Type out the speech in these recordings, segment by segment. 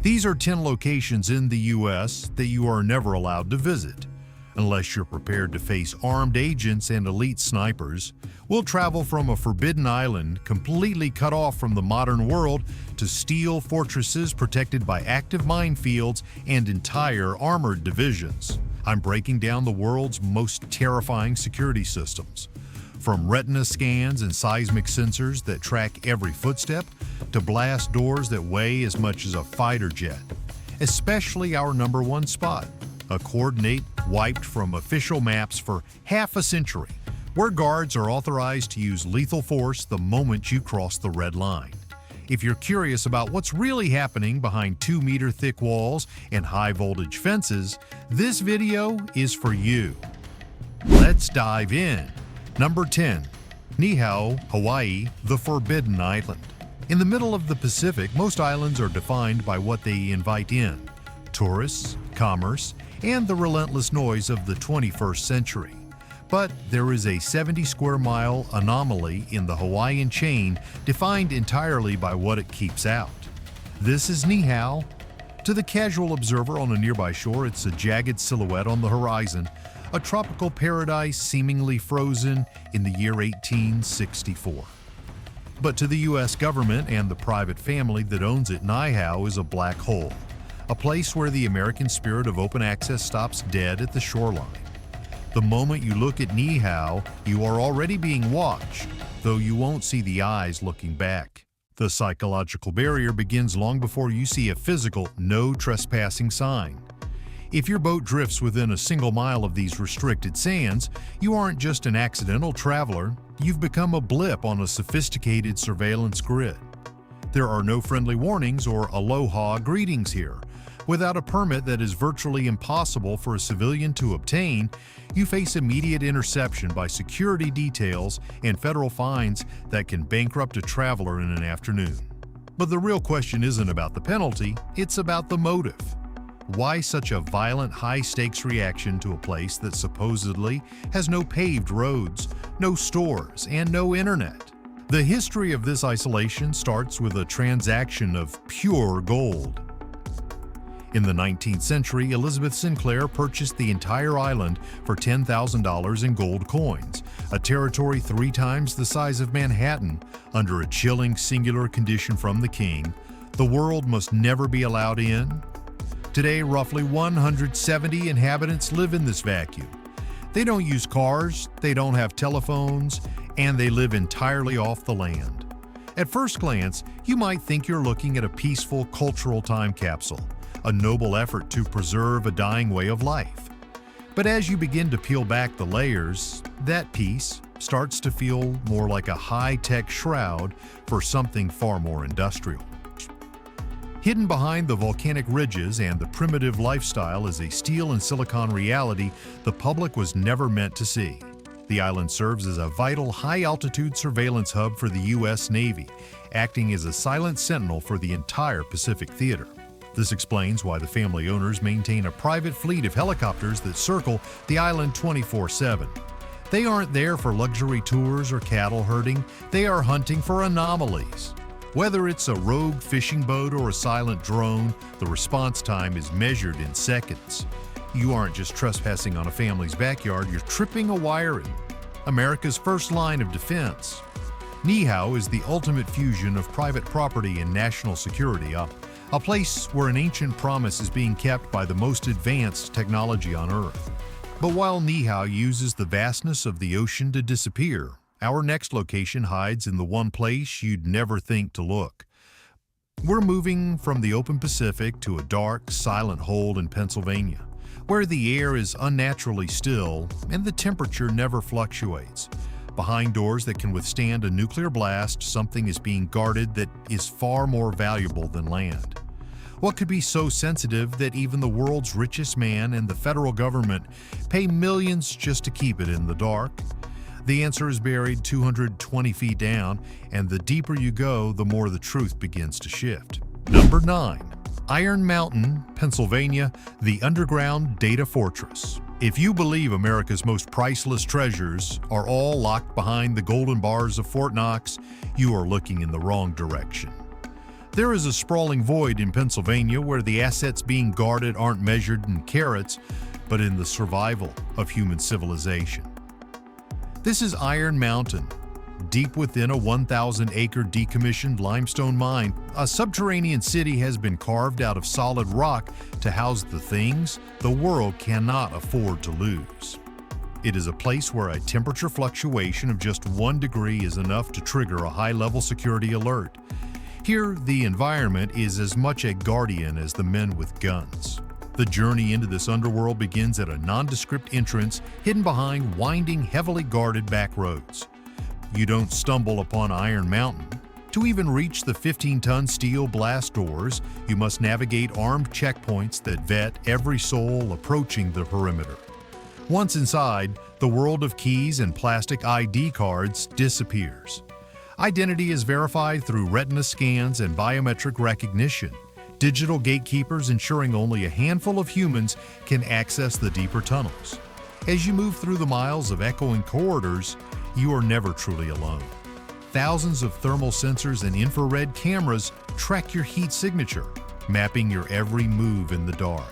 These are 10 locations in the U.S. that you are never allowed to visit. Unless you're prepared to face armed agents and elite snipers, we'll travel from a forbidden island completely cut off from the modern world to steel fortresses protected by active minefields and entire armored divisions. I'm breaking down the world's most terrifying security systems. From retina scans and seismic sensors that track every footstep, to blast doors that weigh as much as a fighter jet. Especially our number one spot, a coordinate wiped from official maps for half a century, where guards are authorized to use lethal force the moment you cross the red line. If you're curious about what's really happening behind 2-meter thick walls and high-voltage fences, this video is for you. Let's dive in. Number 10. Niihau, Hawaii, the Forbidden Island. In the middle of the Pacific, most islands are defined by what they invite in: tourists, commerce, and the relentless noise of the 21st century. But there is a 70-square-mile anomaly in the Hawaiian chain defined entirely by what it keeps out. This is Niihau. To the casual observer on a nearby shore, it's a jagged silhouette on the horizon, a tropical paradise seemingly frozen in the year 1864. But to the U.S. government and the private family that owns it, Niihau is a black hole, a place where the American spirit of open access stops dead at the shoreline. The moment you look at Niihau, you are already being watched, though you won't see the eyes looking back. The psychological barrier begins long before you see a physical no trespassing sign. If your boat drifts within a single mile of these restricted sands, you aren't just an accidental traveler, you've become a blip on a sophisticated surveillance grid. There are no friendly warnings or aloha greetings here. Without a permit that is virtually impossible for a civilian to obtain, you face immediate interception by security details and federal fines that can bankrupt a traveler in an afternoon. But the real question isn't about the penalty, it's about the motive. Why such a violent, high-stakes reaction to a place that supposedly has no paved roads, no stores, and no internet? The history of this isolation starts with a transaction of pure gold. In the 19th century, Elizabeth Sinclair purchased the entire island for $10,000 in gold coins, a territory 3 times the size of Manhattan, under a chilling singular condition from the king: the world must never be allowed in. Today, roughly 170 inhabitants live in this vacuum. They don't use cars, they don't have telephones, and they live entirely off the land. At first glance, you might think you're looking at a peaceful cultural time capsule, a noble effort to preserve a dying way of life. But as you begin to peel back the layers, that peace starts to feel more like a high-tech shroud for something far more industrial. Hidden behind the volcanic ridges and the primitive lifestyle is a steel and silicon reality the public was never meant to see. The island serves as a vital high-altitude surveillance hub for the U.S. Navy, acting as a silent sentinel for the entire Pacific theater. This explains why the family owners maintain a private fleet of helicopters that circle the island 24/7. They aren't there for luxury tours or cattle herding, they are hunting for anomalies. Whether it's a rogue fishing boat or a silent drone, the response time is measured in seconds. You aren't just trespassing on a family's backyard, you're tripping a wiring. America's first line of defense. Niihau is the ultimate fusion of private property and national security, a place where an ancient promise is being kept by the most advanced technology on Earth. But while Niihau uses the vastness of the ocean to disappear, our next location hides in the one place you'd never think to look. We're moving from the open Pacific to a dark, silent hole in Pennsylvania, where the air is unnaturally still and the temperature never fluctuates. Behind doors that can withstand a nuclear blast, something is being guarded that is far more valuable than land. What could be so sensitive that even the world's richest man and the federal government pay millions just to keep it in the dark? The answer is buried 220 feet down, and the deeper you go, the more the truth begins to shift. Number 9. Iron Mountain, Pennsylvania, the underground data fortress. If you believe America's most priceless treasures are all locked behind the golden bars of Fort Knox, you are looking in the wrong direction. There is a sprawling void in Pennsylvania where the assets being guarded aren't measured in carats, but in the survival of human civilization. This is Iron Mountain. Deep within a 1,000-acre decommissioned limestone mine, a subterranean city has been carved out of solid rock to house the things the world cannot afford to lose. It is a place where a temperature fluctuation of just 1 degree is enough to trigger a high-level security alert. Here, the environment is as much a guardian as the men with guns. The journey into this underworld begins at a nondescript entrance hidden behind winding, heavily guarded back roads. You don't stumble upon Iron Mountain. To even reach the 15-ton steel blast doors, you must navigate armed checkpoints that vet every soul approaching the perimeter. Once inside, the world of keys and plastic ID cards disappears. Identity is verified through retina scans and biometric recognition, digital gatekeepers ensuring only a handful of humans can access the deeper tunnels. As you move through the miles of echoing corridors, you are never truly alone. Thousands of thermal sensors and infrared cameras track your heat signature, mapping your every move in the dark.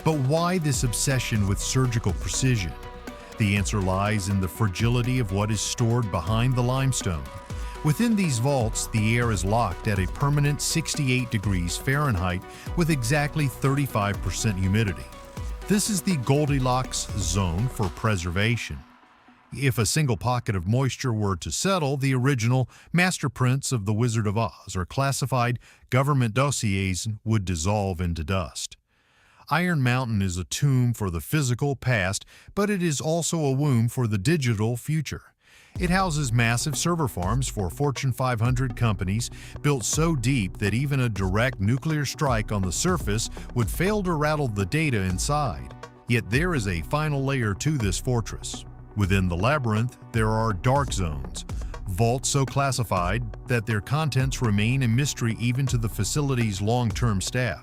But why this obsession with surgical precision? The answer lies in the fragility of what is stored behind the limestone. Within these vaults, the air is locked at a permanent 68 degrees Fahrenheit with exactly 35% humidity. This is the Goldilocks zone for preservation. If a single pocket of moisture were to settle, the original master prints of The Wizard of Oz or classified government dossiers would dissolve into dust. Iron Mountain is a tomb for the physical past, but it is also a womb for the digital future. It houses massive server farms for Fortune 500 companies built so deep that even a direct nuclear strike on the surface would fail to rattle the data inside. Yet there is a final layer to this fortress. Within the labyrinth, there are dark zones, vaults so classified that their contents remain a mystery even to the facility's long-term staff.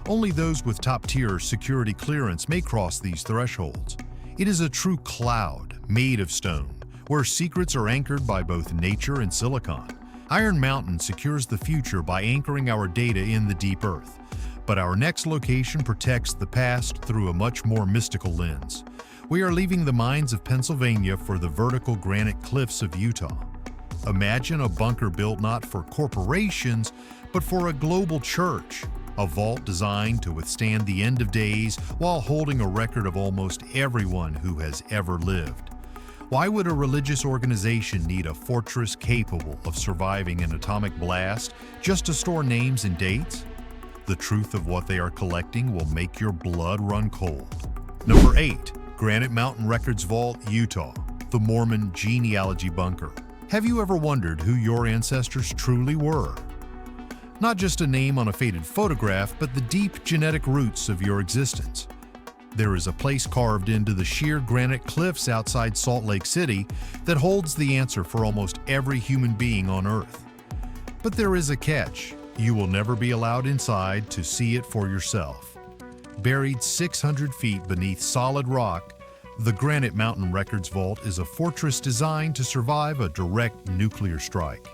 Only those with top-tier security clearance may cross these thresholds. It is a true cloud made of stone, where secrets are anchored by both nature and silicon. Iron Mountain secures the future by anchoring our data in the deep earth. But our next location protects the past through a much more mystical lens. We are leaving the mines of Pennsylvania for the vertical granite cliffs of Utah. Imagine a bunker built not for corporations, but for a global church. A vault designed to withstand the end of days while holding a record of almost everyone who has ever lived. Why would a religious organization need a fortress capable of surviving an atomic blast just to store names and dates? The truth of what they are collecting will make your blood run cold. Number 8. Granite Mountain Records Vault, Utah, the Mormon Genealogy Bunker. Have you ever wondered who your ancestors truly were? Not just a name on a faded photograph, but the deep genetic roots of your existence. There is a place carved into the sheer granite cliffs outside Salt Lake City that holds the answer for almost every human being on Earth. But there is a catch. You will never be allowed inside to see it for yourself. Buried 600 feet beneath solid rock, the Granite Mountain Records Vault is a fortress designed to survive a direct nuclear strike.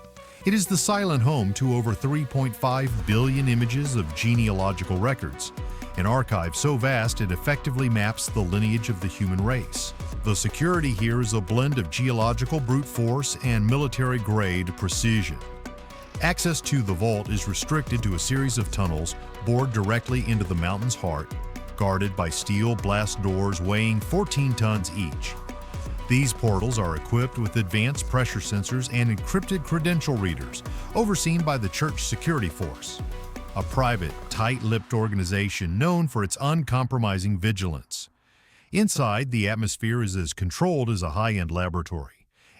It is the silent home to over 3.5 billion images of genealogical records, an archive so vast it effectively maps the lineage of the human race. The security here is a blend of geological brute force and military-grade precision. Access to the vault is restricted to a series of tunnels bored directly into the mountain's heart, guarded by steel blast doors weighing 14 tons each. These portals are equipped with advanced pressure sensors and encrypted credential readers, overseen by the church security force, a private, tight-lipped organization known for its uncompromising vigilance. Inside, the atmosphere is as controlled as a high-end laboratory.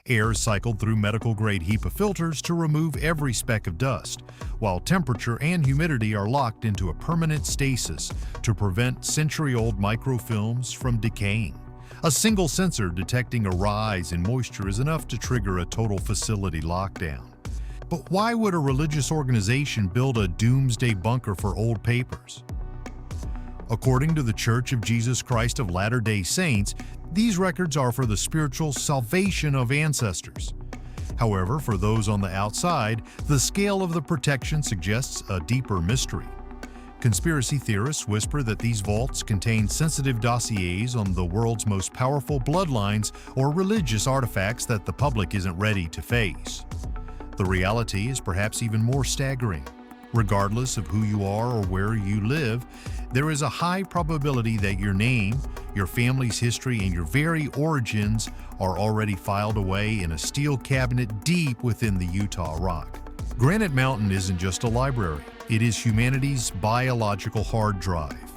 Air is cycled through medical-grade HEPA filters to remove every speck of dust, while temperature and humidity are locked into a permanent stasis to prevent century-old microfilms from decaying. A single sensor detecting a rise in moisture is enough to trigger a total facility lockdown. But why would a religious organization build a doomsday bunker for old papers? According to the Church of Jesus Christ of Latter-day Saints, these records are for the spiritual salvation of ancestors. However, for those on the outside, the scale of the protection suggests a deeper mystery. Conspiracy theorists whisper that these vaults contain sensitive dossiers on the world's most powerful bloodlines or religious artifacts that the public isn't ready to face. The reality is perhaps even more staggering. Regardless of who you are or where you live, there is a high probability that your name, your family's history, and your very origins are already filed away in a steel cabinet deep within the Utah rock. Granite Mountain isn't just a library. It is humanity's biological hard drive.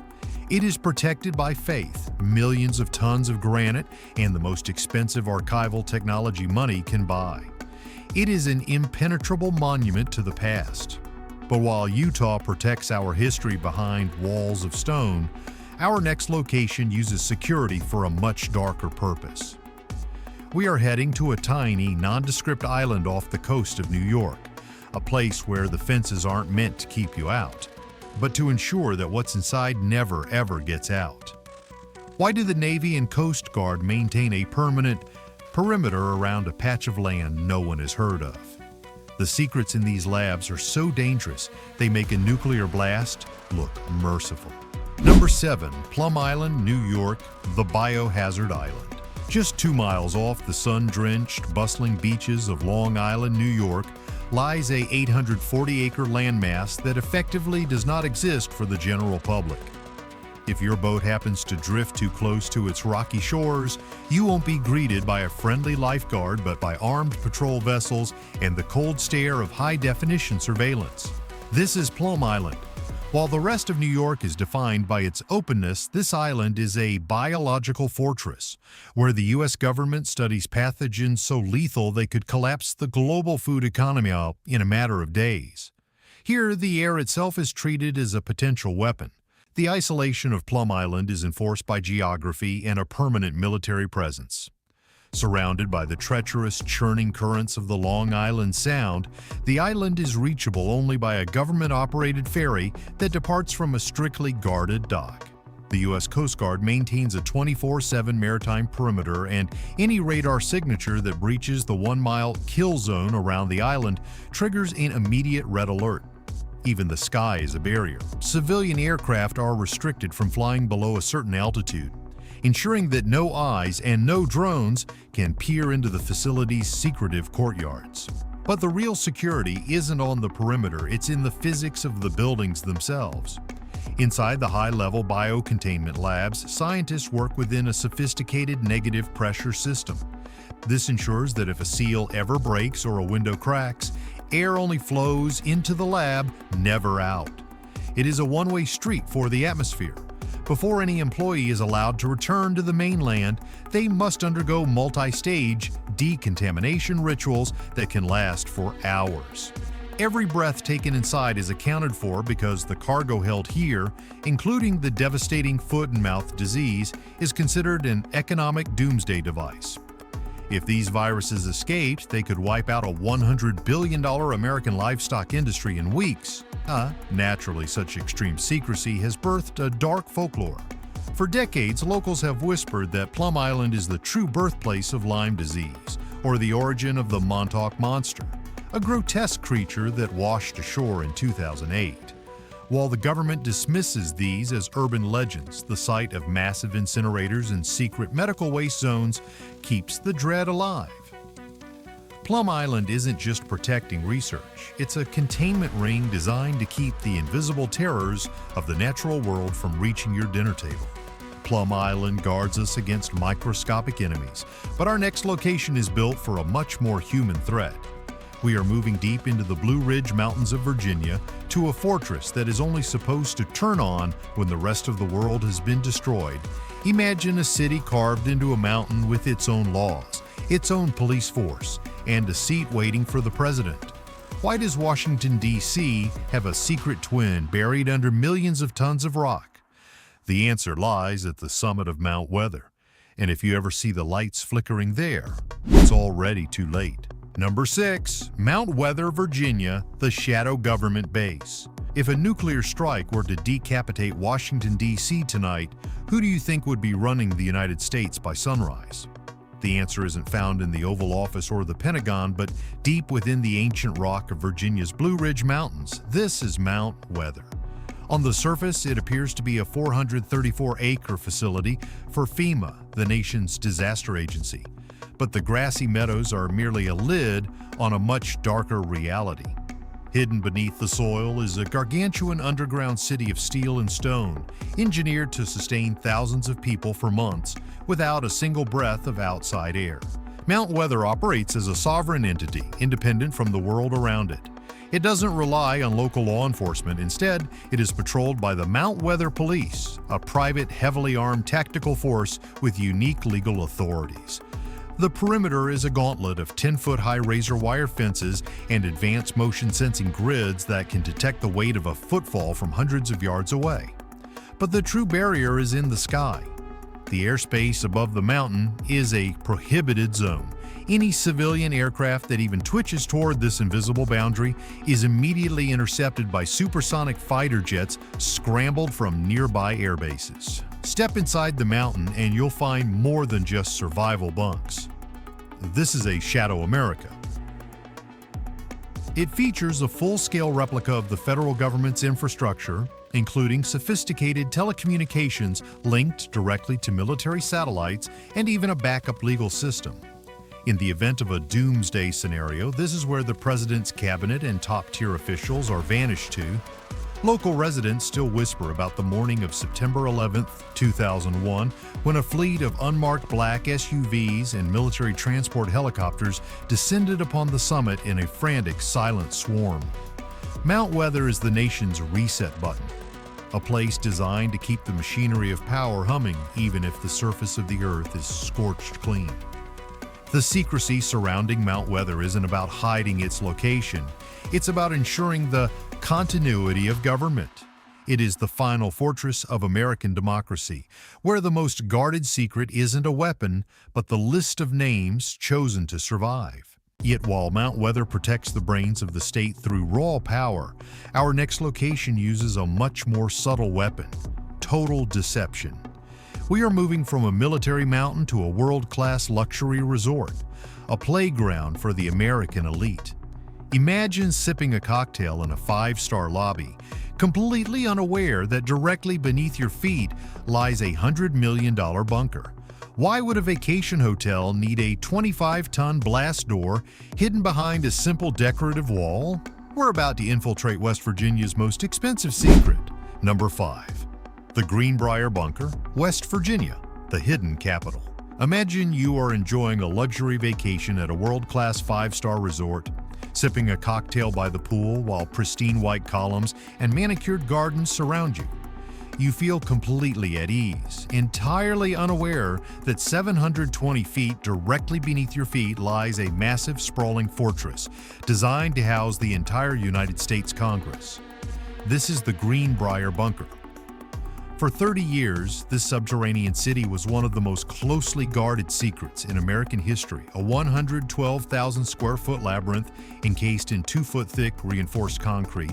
It is protected by faith, millions of tons of granite, and the most expensive archival technology money can buy. It is an impenetrable monument to the past. But while Utah protects our history behind walls of stone, our next location uses security for a much darker purpose. We are heading to a tiny, nondescript island off the coast of New York, a place where the fences aren't meant to keep you out, but to ensure that what's inside never ever gets out. Why do the Navy and Coast Guard maintain a permanent perimeter around a patch of land no one has heard of? The secrets in these labs are so dangerous, they make a nuclear blast look merciful. Number 7. Plum Island, New York, the Biohazard Island. Just 2 miles off the sun-drenched, bustling beaches of Long Island, New York, lies a 840-acre landmass that effectively does not exist for the general public. If your boat happens to drift too close to its rocky shores, you won't be greeted by a friendly lifeguard but by armed patrol vessels and the cold stare of high-definition surveillance. This is Plum Island. While the rest of New York is defined by its openness, this island is a biological fortress, where the U.S. government studies pathogens so lethal they could collapse the global food economy in a matter of days. Here, the air itself is treated as a potential weapon. The isolation of Plum Island is enforced by geography and a permanent military presence. Surrounded by the treacherous, churning currents of the Long Island Sound, the island is reachable only by a government-operated ferry that departs from a strictly guarded dock. The U.S. Coast Guard maintains a 24/7 maritime perimeter, and any radar signature that breaches the 1-mile kill zone around the island triggers an immediate red alert. Even the sky is a barrier. Civilian aircraft are restricted from flying below a certain altitude, ensuring that no eyes and no drones can peer into the facility's secretive courtyards. But the real security isn't on the perimeter, it's in the physics of the buildings themselves. Inside the high-level biocontainment labs, scientists work within a sophisticated negative pressure system. This ensures that if a seal ever breaks or a window cracks, air only flows into the lab, never out. It is a one-way street for the atmosphere. Before any employee is allowed to return to the mainland, they must undergo multi-stage decontamination rituals that can last for hours. Every breath taken inside is accounted for because the cargo held here, including the devastating foot and mouth disease, is considered an economic doomsday device. If these viruses escaped, they could wipe out a $100 billion American livestock industry in weeks. Naturally, such extreme secrecy has birthed a dark folklore. For decades, locals have whispered that Plum Island is the true birthplace of Lyme disease, or the origin of the Montauk Monster, a grotesque creature that washed ashore in 2008. While the government dismisses these as urban legends, the sight of massive incinerators and secret medical waste zones keeps the dread alive. Plum Island isn't just protecting research, it's a containment ring designed to keep the invisible terrors of the natural world from reaching your dinner table. Plum Island guards us against microscopic enemies, but our next location is built for a much more human threat. We are moving deep into the Blue Ridge Mountains of Virginia to a fortress that is only supposed to turn on when the rest of the world has been destroyed. Imagine a city carved into a mountain with its own laws, its own police force, and a seat waiting for the president. Why does Washington, D.C. have a secret twin buried under millions of tons of rock? The answer lies at the summit of Mount Weather, and if you ever see the lights flickering there, it's already too late. Number 6. Mount Weather, Virginia, the shadow government base. If a nuclear strike were to decapitate Washington, D.C. tonight, who do you think would be running the United States by sunrise? The answer isn't found in the Oval Office or the Pentagon, but deep within the ancient rock of Virginia's Blue Ridge Mountains. This is Mount Weather. On the surface, it appears to be a 434-acre facility for FEMA, the nation's disaster agency. But the grassy meadows are merely a lid on a much darker reality. Hidden beneath the soil is a gargantuan underground city of steel and stone, engineered to sustain thousands of people for months without a single breath of outside air. Mount Weather operates as a sovereign entity, independent from the world around it. It doesn't rely on local law enforcement. Instead, it is patrolled by the Mount Weather Police, a private, heavily armed tactical force with unique legal authorities. The perimeter is a gauntlet of 10-foot-high razor wire fences and advanced motion-sensing grids that can detect the weight of a footfall from hundreds of yards away. But the true barrier is in the sky. The airspace above the mountain is a prohibited zone. Any civilian aircraft that even twitches toward this invisible boundary is immediately intercepted by supersonic fighter jets scrambled from nearby air bases. Step inside the mountain and you'll find more than just survival bunks. This is a Shadow America. It features a full-scale replica of the federal government's infrastructure, including sophisticated telecommunications linked directly to military satellites and even a backup legal system. In the event of a doomsday scenario, this is where the president's cabinet and top-tier officials are vanished to. Local residents still whisper about the morning of September 11, 2001, when a fleet of unmarked black SUVs and military transport helicopters descended upon the summit in a frantic, silent swarm. Mount Weather is the nation's reset button, a place designed to keep the machinery of power humming even if the surface of the earth is scorched clean. The secrecy surrounding Mount Weather isn't about hiding its location. It's about ensuring the continuity of government. It is the final fortress of American democracy, where the most guarded secret isn't a weapon, but the list of names chosen to survive. Yet while Mount Weather protects the brains of the state through raw power, our next location uses a much more subtle weapon: total deception. We are moving from a military mountain to a world-class luxury resort, a playground for the American elite. Imagine sipping a cocktail in a five-star lobby, completely unaware that directly beneath your feet lies a $100 million bunker. Why would a vacation hotel need a 25-ton blast door hidden behind a simple decorative wall? We're about to infiltrate West Virginia's most expensive secret. Number 5. The Greenbrier Bunker, West Virginia, the hidden capital. Imagine you are enjoying a luxury vacation at a world-class five-star resort, sipping a cocktail by the pool while pristine white columns and manicured gardens surround you. You feel completely at ease, entirely unaware that 720 feet directly beneath your feet lies a massive, sprawling fortress designed to house the entire United States Congress. This is the Greenbrier Bunker. For 30 years, this subterranean city was one of the most closely guarded secrets in American history, a 112,000 square foot labyrinth encased in 2-foot-thick reinforced concrete,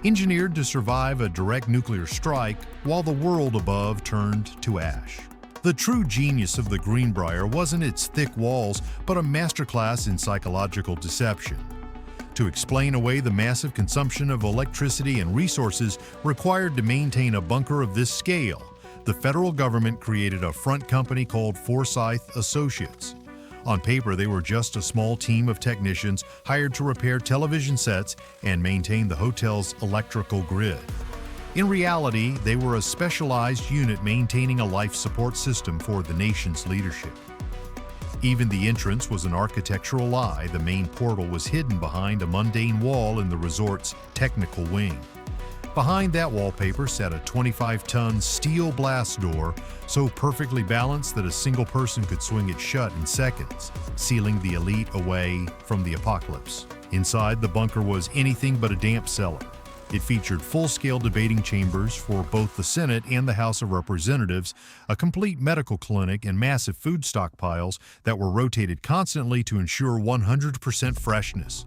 engineered to survive a direct nuclear strike while the world above turned to ash. The true genius of the Greenbrier wasn't its thick walls, but a masterclass in psychological deception. To explain away the massive consumption of electricity and resources required to maintain a bunker of this scale, the federal government created a front company called Forsyth Associates. On paper, they were just a small team of technicians hired to repair television sets and maintain the hotel's electrical grid. In reality, they were a specialized unit maintaining a life support system for the nation's leadership. Even the entrance was an architectural lie. The main portal was hidden behind a mundane wall in the resort's technical wing. Behind that wallpaper sat a 25-ton steel blast door, so perfectly balanced that a single person could swing it shut in seconds, sealing the elite away from the apocalypse. Inside, the bunker was anything but a damp cellar. It featured full-scale debating chambers for both the Senate and the House of Representatives, a complete medical clinic, and massive food stockpiles that were rotated constantly to ensure 100% freshness.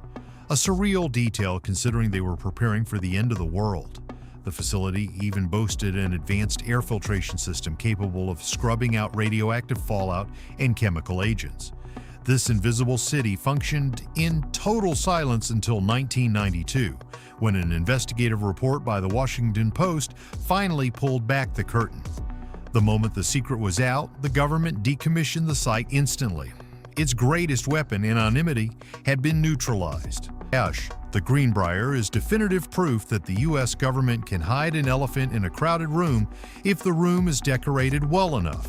A surreal detail considering they were preparing for the end of the world. The facility even boasted an advanced air filtration system capable of scrubbing out radioactive fallout and chemical agents. This invisible city functioned in total silence until 1992, when an investigative report by the Washington Post finally pulled back the curtain. The moment the secret was out, the government decommissioned the site instantly. Its greatest weapon, anonymity, had been neutralized. The Greenbrier is definitive proof that the U.S. government can hide an elephant in a crowded room if the room is decorated well enough.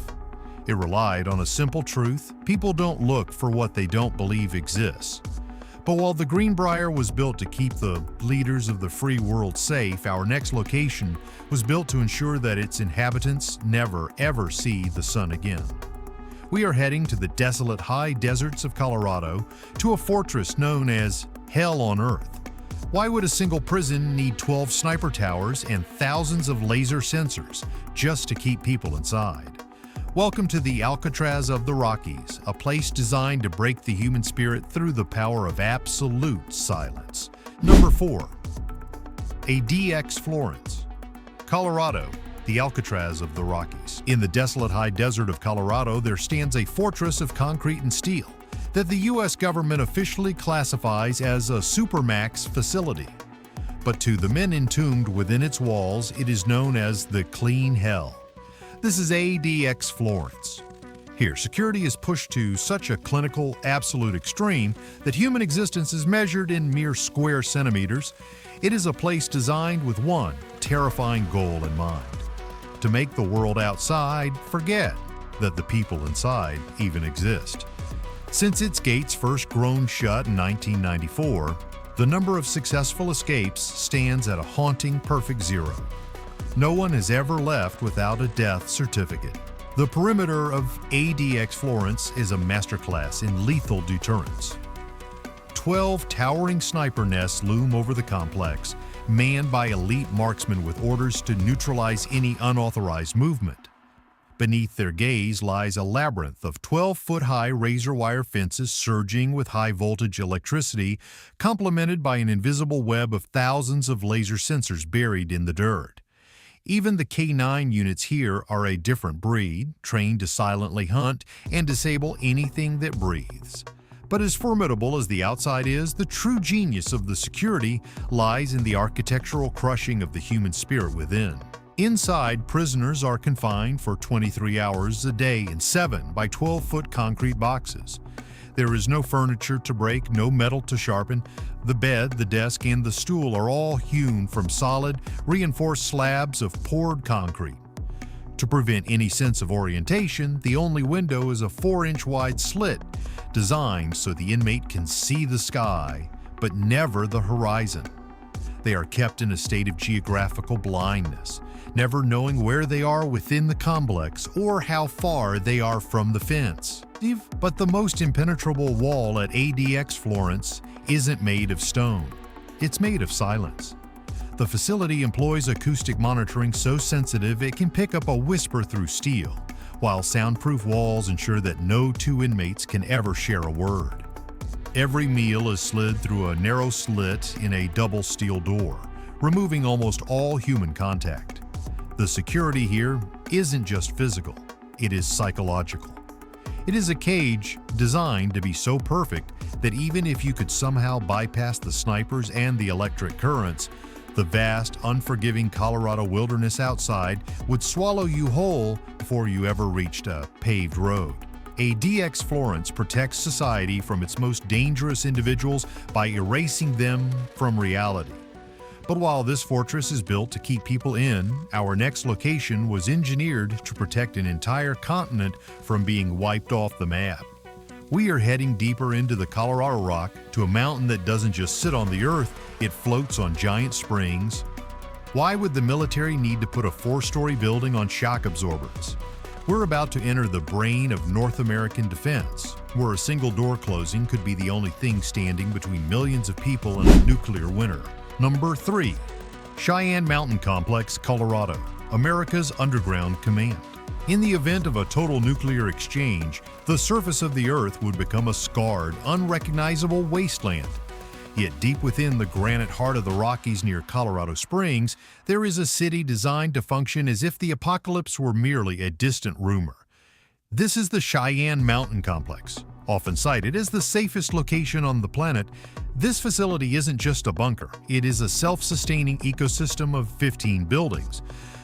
It relied on a simple truth: people don't look for what they don't believe exists. But while the Greenbrier was built to keep the leaders of the free world safe, our next location was built to ensure that its inhabitants never ever see the sun again. We are heading to the desolate high deserts of Colorado, to a fortress known as Hell on Earth. Why would a single prison need 12 sniper towers and thousands of laser sensors just to keep people inside? Welcome to the Alcatraz of the Rockies, a place designed to break the human spirit through the power of absolute silence. Number 4. ADX Florence, Colorado, the Alcatraz of the Rockies. In the desolate high desert of Colorado, there stands a fortress of concrete and steel that the U.S. government officially classifies as a supermax facility. But to the men entombed within its walls, it is known as the Clean Hell. This is ADX Florence. Here, security is pushed to such a clinical, absolute extreme that human existence is measured in mere square centimeters. It is a place designed with one terrifying goal in mind: to make the world outside forget that the people inside even exist. Since its gates first groaned shut in 1994, the number of successful escapes stands at a haunting perfect zero. No one has ever left without a death certificate. The perimeter of ADX Florence is a masterclass in lethal deterrence. 12 towering sniper nests loom over the complex, manned by elite marksmen with orders to neutralize any unauthorized movement. Beneath their gaze lies a labyrinth of 12-foot-high razor wire fences surging with high-voltage electricity, complemented by an invisible web of thousands of laser sensors buried in the dirt. Even the K9 units here are a different breed, trained to silently hunt and disable anything that breathes. But as formidable as the outside is, the true genius of the security lies in the architectural crushing of the human spirit within. Inside, prisoners are confined for 23 hours a day in 7 by 12-foot concrete boxes. There is no furniture to break, no metal to sharpen. The bed, the desk, and the stool are all hewn from solid, reinforced slabs of poured concrete. To prevent any sense of orientation, the only window is a 4-inch wide slit, designed so the inmate can see the sky, but never the horizon. They are kept in a state of geographical blindness, never knowing where they are within the complex or how far they are from the fence. But the most impenetrable wall at ADX Florence isn't made of stone. It's made of silence. The facility employs acoustic monitoring so sensitive it can pick up a whisper through steel, while soundproof walls ensure that no two inmates can ever share a word. Every meal is slid through a narrow slit in a double steel door, removing almost all human contact. The security here isn't just physical, it is psychological. It is a cage designed to be so perfect that even if you could somehow bypass the snipers and the electric currents, the vast, unforgiving Colorado wilderness outside would swallow you whole before you ever reached a paved road. ADX Florence protects society from its most dangerous individuals by erasing them from reality. But while this fortress is built to keep people in, our next location was engineered to protect an entire continent from being wiped off the map. We are heading deeper into the Colorado rock to a mountain that doesn't just sit on the earth, it floats on giant springs. Why would the military need to put a 4-story building on shock absorbers? We're about to enter the brain of North American defense, where a single door closing could be the only thing standing between millions of people and a nuclear winter. Number 3. Cheyenne Mountain Complex, Colorado, America's underground command. In the event of a total nuclear exchange, the surface of the Earth would become a scarred, unrecognizable wasteland. Yet deep within the granite heart of the Rockies near Colorado Springs, there is a city designed to function as if the apocalypse were merely a distant rumor. This is the Cheyenne Mountain Complex. Often cited as the safest location on the planet, this facility isn't just a bunker. It is a self-sustaining ecosystem of 15 buildings,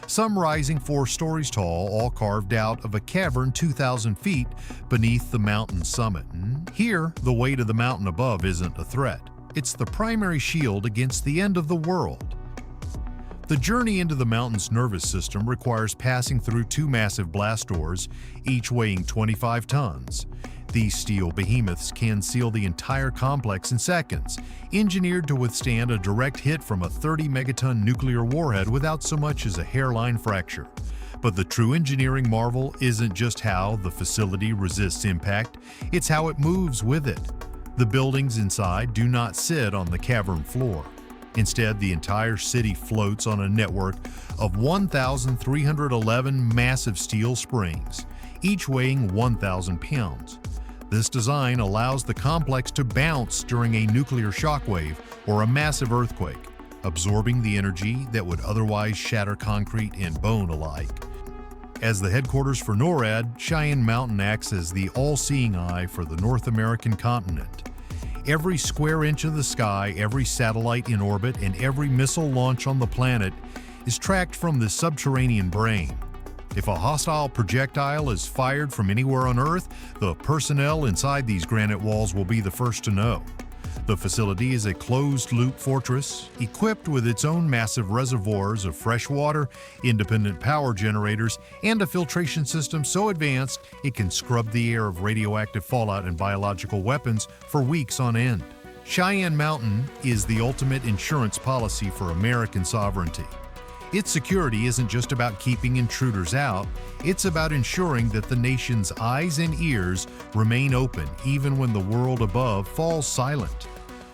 some rising 4 stories tall, all carved out of a cavern 2,000 feet beneath the mountain summit. Here, the weight of the mountain above isn't a threat. It's the primary shield against the end of the world. The journey into the mountain's nervous system requires passing through 2 massive blast doors, each weighing 25 tons. These steel behemoths can seal the entire complex in seconds, engineered to withstand a direct hit from a 30-megaton nuclear warhead without so much as a hairline fracture. But the true engineering marvel isn't just how the facility resists impact, it's how it moves with it. The buildings inside do not sit on the cavern floor. Instead, the entire city floats on a network of 1,311 massive steel springs, each weighing 1,000 pounds. This design allows the complex to bounce during a nuclear shockwave or a massive earthquake, absorbing the energy that would otherwise shatter concrete and bone alike. As the headquarters for NORAD, Cheyenne Mountain acts as the all-seeing eye for the North American continent. Every square inch of the sky, every satellite in orbit, and every missile launch on the planet is tracked from this subterranean brain. If a hostile projectile is fired from anywhere on Earth, the personnel inside these granite walls will be the first to know. The facility is a closed-loop fortress, equipped with its own massive reservoirs of fresh water, independent power generators, and a filtration system so advanced it can scrub the air of radioactive fallout and biological weapons for weeks on end. Cheyenne Mountain is the ultimate insurance policy for American sovereignty. Its security isn't just about keeping intruders out, it's about ensuring that the nation's eyes and ears remain open even when the world above falls silent.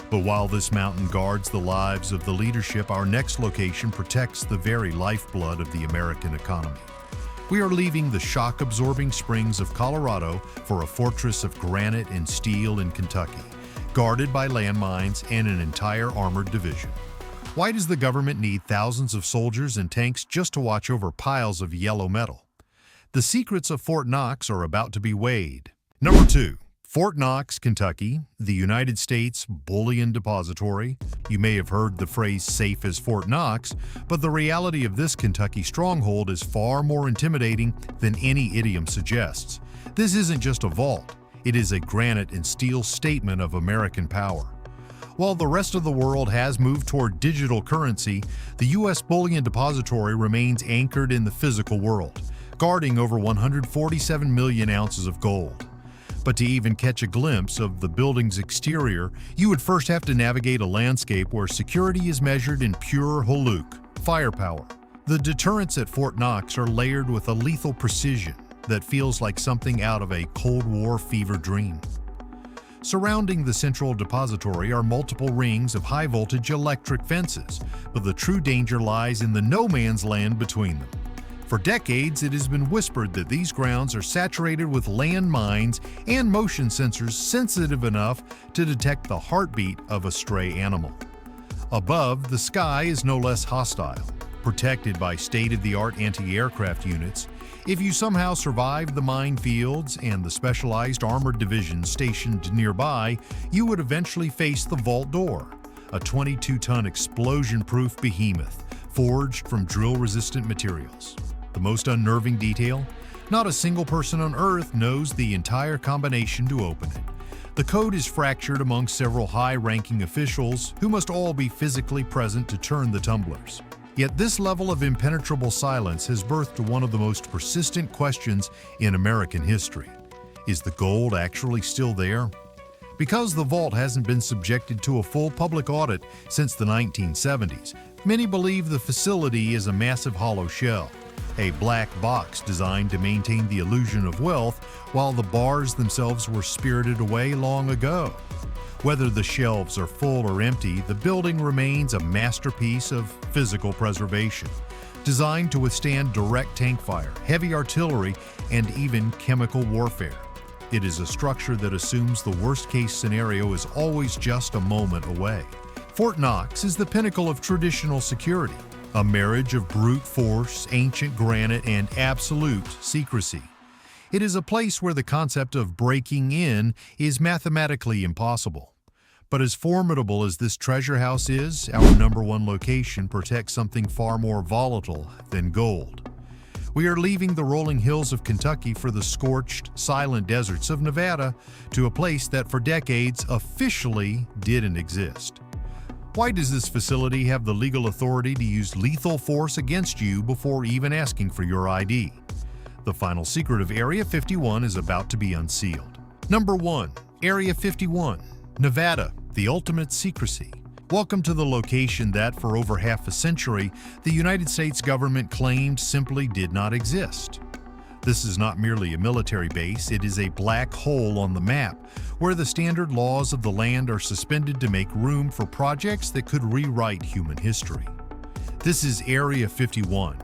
But while this mountain guards the lives of the leadership, our next location protects the very lifeblood of the American economy. We are leaving the shock-absorbing springs of Colorado for a fortress of granite and steel in Kentucky, guarded by landmines and an entire armored division. Why does the government need thousands of soldiers and tanks just to watch over piles of yellow metal? The secrets of Fort Knox are about to be weighed. Number 2. Fort Knox, Kentucky, the United States Bullion Depository. You may have heard the phrase safe as Fort Knox, but the reality of this Kentucky stronghold is far more intimidating than any idiom suggests. This isn't just a vault, it is a granite and steel statement of American power. While the rest of the world has moved toward digital currency, the U.S. Bullion Depository remains anchored in the physical world, guarding over 147 million ounces of gold. But to even catch a glimpse of the building's exterior, you would first have to navigate a landscape where security is measured in pure Huluk, firepower. The deterrents at Fort Knox are layered with a lethal precision that feels like something out of a Cold War fever dream. Surrounding the central depository are multiple rings of high-voltage electric fences, but the true danger lies in the no-man's land between them. For decades, it has been whispered that these grounds are saturated with land mines and motion sensors sensitive enough to detect the heartbeat of a stray animal. Above, the sky is no less hostile, protected by state-of-the-art anti-aircraft units. If you somehow survived the minefields and the specialized armored divisions stationed nearby, you would eventually face the vault door, a 22-ton explosion-proof behemoth forged from drill-resistant materials. The most unnerving detail? Not a single person on Earth knows the entire combination to open it. The code is fractured among several high-ranking officials who must all be physically present to turn the tumblers. Yet this level of impenetrable silence has birthed one of the most persistent questions in American history. Is the gold actually still there? Because the vault hasn't been subjected to a full public audit since the 1970s, many believe the facility is a massive hollow shell, a black box designed to maintain the illusion of wealth while the bars themselves were spirited away long ago. Whether the shelves are full or empty, the building remains a masterpiece of physical preservation, designed to withstand direct tank fire, heavy artillery, and even chemical warfare. It is a structure that assumes the worst-case scenario is always just a moment away. Fort Knox is the pinnacle of traditional security, a marriage of brute force, ancient granite, and absolute secrecy. It is a place where the concept of breaking in is mathematically impossible. But as formidable as this treasure house is, our #1 location protects something far more volatile than gold. We are leaving the rolling hills of Kentucky for the scorched, silent deserts of Nevada to a place that for decades officially didn't exist. Why does this facility have the legal authority to use lethal force against you before even asking for your ID? The final secret of Area 51 is about to be unsealed. Number 1. Area 51, Nevada, the ultimate secrecy. Welcome to the location that, for over half a century, the United States government claimed simply did not exist. This is not merely a military base, it is a black hole on the map, where the standard laws of the land are suspended to make room for projects that could rewrite human history. This is Area 51.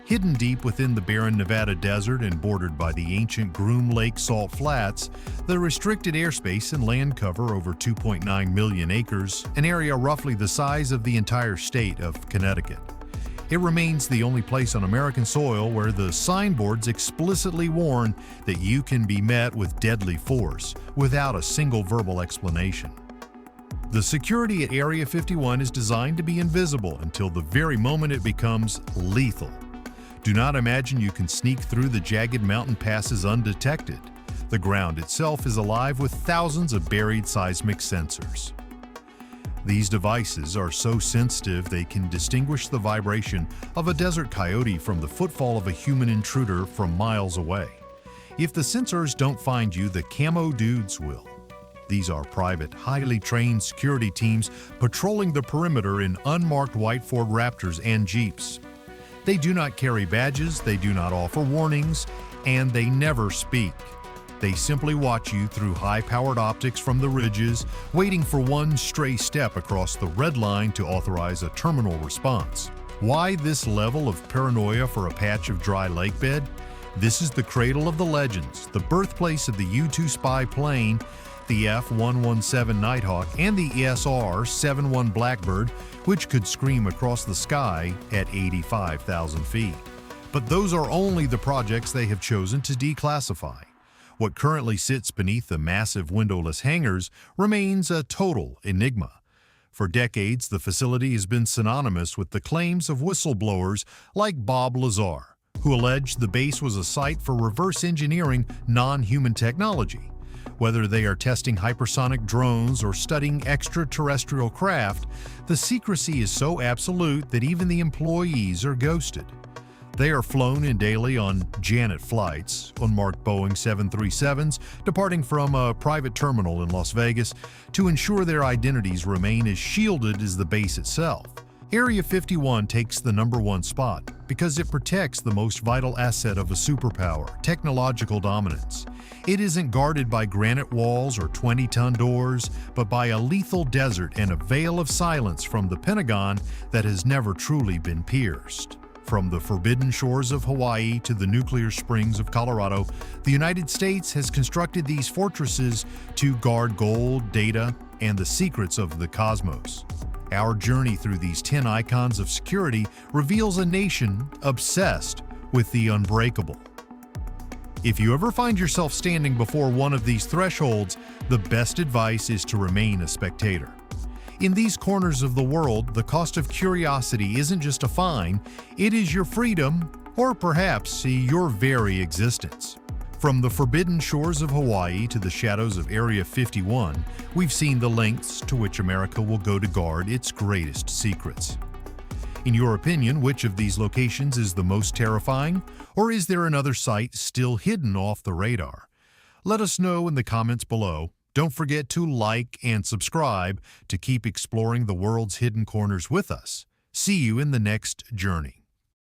Hidden deep within the barren Nevada desert and bordered by the ancient Groom Lake salt flats, the restricted airspace and land cover over 2.9 million acres, an area roughly the size of the entire state of Connecticut. It remains the only place on American soil where the signboards explicitly warn that you can be met with deadly force without a single verbal explanation. The security at Area 51 is designed to be invisible until the very moment it becomes lethal. Do not imagine you can sneak through the jagged mountain passes undetected. The ground itself is alive with thousands of buried seismic sensors. These devices are so sensitive they can distinguish the vibration of a desert coyote from the footfall of a human intruder from miles away. If the sensors don't find you, the camo dudes will. These are private, highly trained security teams patrolling the perimeter in unmarked white Ford Raptors and Jeeps. They do not carry badges, they do not offer warnings, and they never speak. They simply watch you through high-powered optics from the ridges, waiting for one stray step across the red line to authorize a terminal response. Why this level of paranoia for a patch of dry lake bed? This is the cradle of the legends, the birthplace of the U-2 spy plane, the F-117 Nighthawk, and the SR-71 Blackbird, which could scream across the sky at 85,000 feet. But those are only the projects they have chosen to declassify. What currently sits beneath the massive windowless hangars remains a total enigma. For decades, the facility has been synonymous with the claims of whistleblowers like Bob Lazar, who alleged the base was a site for reverse engineering non-human technology. Whether they are testing hypersonic drones or studying extraterrestrial craft, the secrecy is so absolute that even the employees are ghosted. They are flown in daily on Janet flights, unmarked Boeing 737s, departing from a private terminal in Las Vegas to ensure their identities remain as shielded as the base itself. Area 51 takes the #1 spot because it protects the most vital asset of a superpower, technological dominance. It isn't guarded by granite walls or 20-ton doors, but by a lethal desert and a veil of silence from the Pentagon that has never truly been pierced. From the forbidden shores of Hawaii to the nuclear springs of Colorado, the United States has constructed these fortresses to guard gold, data, and the secrets of the cosmos. Our journey through these 10 icons of security reveals a nation obsessed with the unbreakable. If you ever find yourself standing before one of these thresholds, the best advice is to remain a spectator. In these corners of the world, the cost of curiosity isn't just a fine, it is your freedom, or perhaps your very existence. From the forbidden shores of Hawaii to the shadows of Area 51, we've seen the lengths to which America will go to guard its greatest secrets. In your opinion, which of these locations is the most terrifying, or is there another site still hidden off the radar? Let us know in the comments below. Don't forget to like and subscribe to keep exploring the world's hidden corners with us. See you in the next journey.